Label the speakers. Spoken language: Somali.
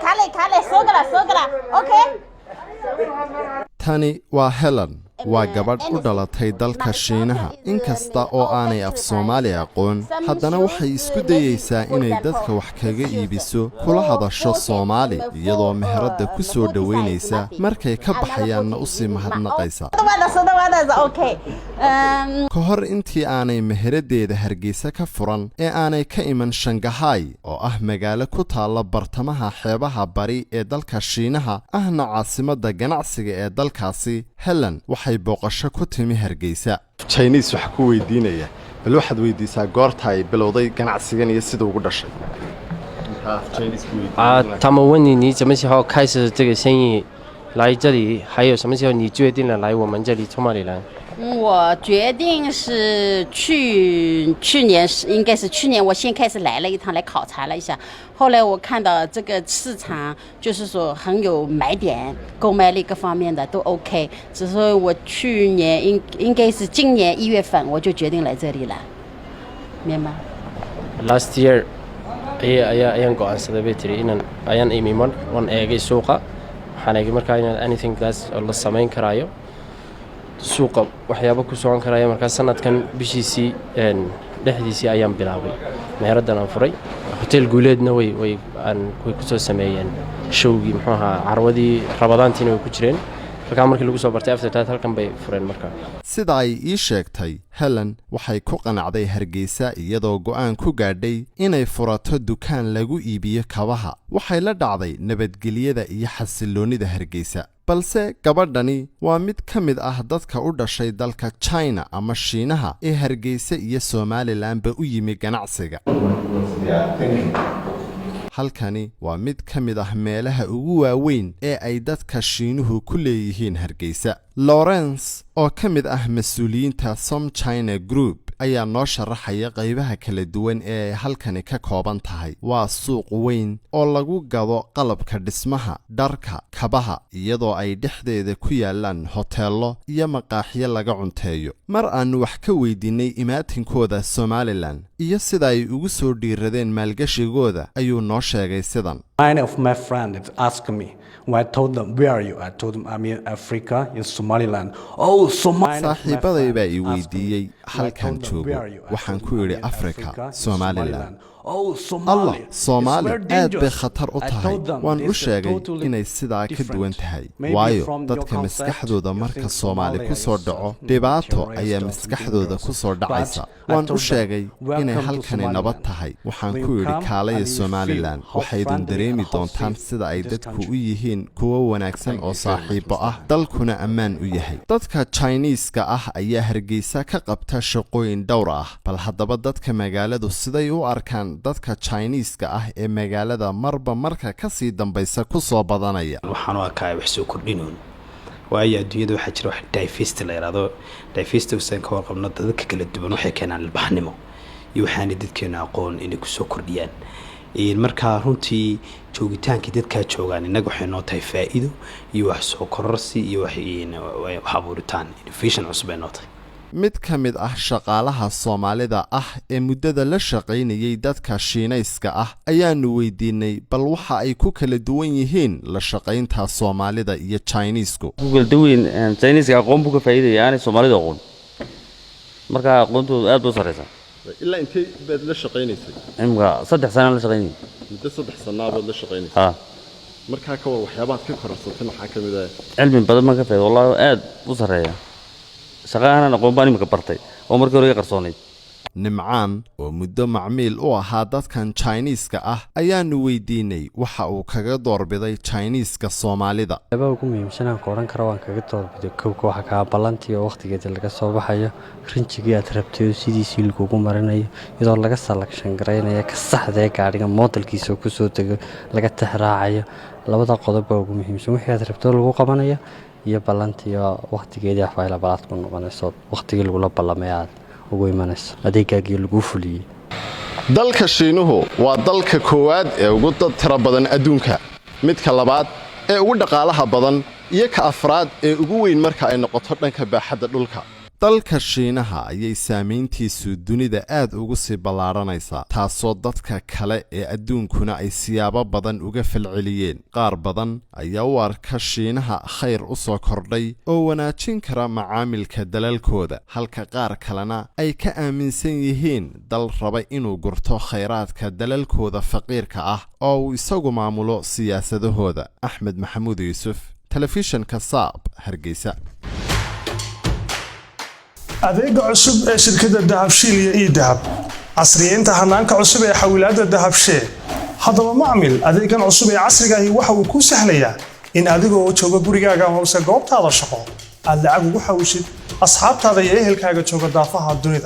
Speaker 1: kale sogala okay
Speaker 2: tani waa Helen waa gabadh u dhalatay dalka Shiinaha inkasta oo aanay AfSoomaali aqoon haddana waxay isku dayaysaa inay dadka wax kaga iibiso kula hadasho Soomaali iyadoo meherada ku soo dhaweynaysa markay ka baxayaanna u sii mahadnaqaysa ka hor intii aanay meheradeeda Hargeysa ka furan ee aanay ka iman Shanghai oo ah magaalo ku taala bartamaha xeebaha bari ee dalka Shiinaha ahna caasimadda ganacsiga ee dalkaasi Helen waxay booqasho ku timi Hargeysa Chinese wax ku weydiinaya bal waxaad weydiisaa goorta ay bilowday ganacsigan iyo sida ugu dhashay Chinese ku weydiinaya
Speaker 3: 他们问你什么时候开始这个生意来这里还有什么时候你决定了来我们这里从哪里来
Speaker 1: 我决定是去年应该是去年我先开始来了一趟来考察了一下后来我看到这个市场就是说很有买点购买力各方面的都 OK 只是我去年应该是今年1月份我就决定来这里了明白
Speaker 3: last year ayaan go'aansaday bay tiri inaan ayaan imiman waan eegay suuqa waxaan eegay markaa inaan anything that's la samayn karaayo suuqa waxyaabo ku soo karaya markaa sanadkan bishiisii dhexdiisii ayaan bilaabay meeradan aan furay hotel guuleedna way ku soo sameeyeen showgii muxuu ahaa carwadii rabadaantiina way ku jireen markaa markii lagu soo bartay after that halkan bay fureen markaa
Speaker 2: sida ay ii sheegtay Helen waxay ku qanacday Hargeysa iyadoo go'aan ku gaadhay inay furato dukaan lagu iibiyo kabaha waxay la dhacday nabadgelyada iyo xasiloonida Hargeysa balse gabadhani waa mid ka mid ah dadka u dhashay dalka China ama Shiinaha ee Hargeysa iyo Somaliland ba u yimi ganacsiga halkani waa mid ka mid ah meelaha ugu waaweyn ee ay dadka Shiinuhu ku leeyihiin Hargeysa Lawrence oo ka mid ah mas'uuliyiinta Som China Group ayaa noo sharaxaya qaybaha kala duwan ee halkani ka kooban tahay waa suuq weyn oo lagu gado qalabka dhismaha dharka kabaha iyadoo ay dhexdeeda ku yaalaan hoteelo iyo maqaaxiyo laga cunteeyo mar aan wax ka weydiinay imaatinkooda Somaliland iyo sida ay ugu soo dhiiradeen maalgashigooda ayuu noo sheegay sidan
Speaker 4: One of my friends asked me when I told them where are you I told them I'm in Africa in Somaliland oh Somaliland
Speaker 2: saaxiibaday baa I weydiiyay halkan joogo waxaan ku yiri Africa Somaliland Allah Soomaali aad bay khatar u tahay waan u sheegay inay sidaa ka duwan tahay waayo dadka maskaxdooda marka Soomaali ku soo dhaco dhibaato ayaa maskaxdooda ku soo dhacaysa waan u sheegay inay halkani nabad tahay waxaan ku yiri kaalaya Somaliland waxay idin dareemi doontaan sida ay dadku u yihiin kuwa wanaagsan oo saaxiibo ah dalkuna ammaan u yahay dadka Chinese-ka ah ayaa Hargeysa ka qabta shaqooyin dhowr ah bal haddaba dadka magaaladu siday u arkaan dadka Chinese-ka ah ee magaalada marba marka ka sii dambaysa ku soo badanaya
Speaker 5: waxaan u arkaa wax soo kordhinoon waayo adduunyada waxa jira wax diversity la yiraahdo diversity oo ka warqabna dadka kala duwan waxay keenaan ilbaxnimo iyo waxaan dadkeena aqoon inay ku soo kordhiyaan marka runtii joogitaanka dadka joogaan inaga waxay noo tahay faa'iido iyo wax soo kororsi iyo wax abuuritaan innovation cusub ay noo tahay
Speaker 2: mid ka mid ah shaqaalaha Soomaalida ah ee muddada la shaqaynayay dadka Shiinayska ah ayaanu weydiinay bal waxa ay ku kala duwan yihiin la shaqaynta Soomaalida iyo Chinese-ku
Speaker 6: kala duwan Chinese-ka aqoon buu ka faa'iideeyay Soomaalida aqoon marka aqoontoodu aad u sareysa
Speaker 2: ilaa intee baad la shaqaynaysay
Speaker 6: imka 3 sano la shaqaynay
Speaker 2: muddo 3 sano baad la shaqaynaysay marka ka war waxyaabaad ka korarsatay maxaa ka mid ah
Speaker 6: cilmi badan ma ka faa'iido wallahi aad u sareeya shaqaana aqoon baan imka bartay oo markii hore qarsoonay
Speaker 2: nimcaan oo muddo macmiil u ahaa dadkan Chinese-ka ah ayaanu weydiinay waxa uu kaga doorbiday Chinese-ka Soomaalida
Speaker 7: laba ugu muhiimsan aan qoran karo waan kaga doorbiday koob waxa ka balantii oo waqtigeeda laga soo baxayo rinjigii aad rabtay sidiisii lagu marinayo iyadoo laga selection gareynayo ka saxday gaariga modelkiisa ku soo tago laga tixraacayo labada qodob ugu muhiimsan wixii aad rabtay lagu qabanayo iyo balantii oo waqtigeeda fayl baad ku noqonayso waqtigii lagu la balamayaa ugu imanayso adeegagii lagu fuliyay
Speaker 2: dalka Shiinuhu waa dalka koowaad ee ugu dad tiro badan adduunka midka labaad ee ugu dhaqaalaha badan iyo ka afraad ee ugu weyn marka ay noqoto dhanka baaxadda dhulka dalka Shiinaha ayay saameyntiisu dunida aad ugu sii ballaaranaysaa taasoo dadka kale ee adduunkuna ay siyaabo badan uga falceliyeen qaar badan ayaa u arka Shiinaha khayr u soo kordhay oo wanaajin kara macaamilka dalalkooda halka qaar kalena ay ka aaminsan yihiin dal raba inuu gurto khayraadka dalalkooda faqiirka ah oo uu isagu maamulo siyaasadahooda Axmed Maxamuud Yuusuf telefishinka Saab Hargeysa
Speaker 8: adeega cusub ee shirkadda dahabshiil iyo dahab casriyeynta hanaanka cusub ee xawilaadda dahabshee haddaba macmil adeegan cusub ee casriga ahi waxa uu ku sahlayaa in adigoo jooga gurigaaga hoose goobtaada shaqo aad lacag ugu xawishid asxaabtaada iyo ehelkaaga jooga daafaha dunida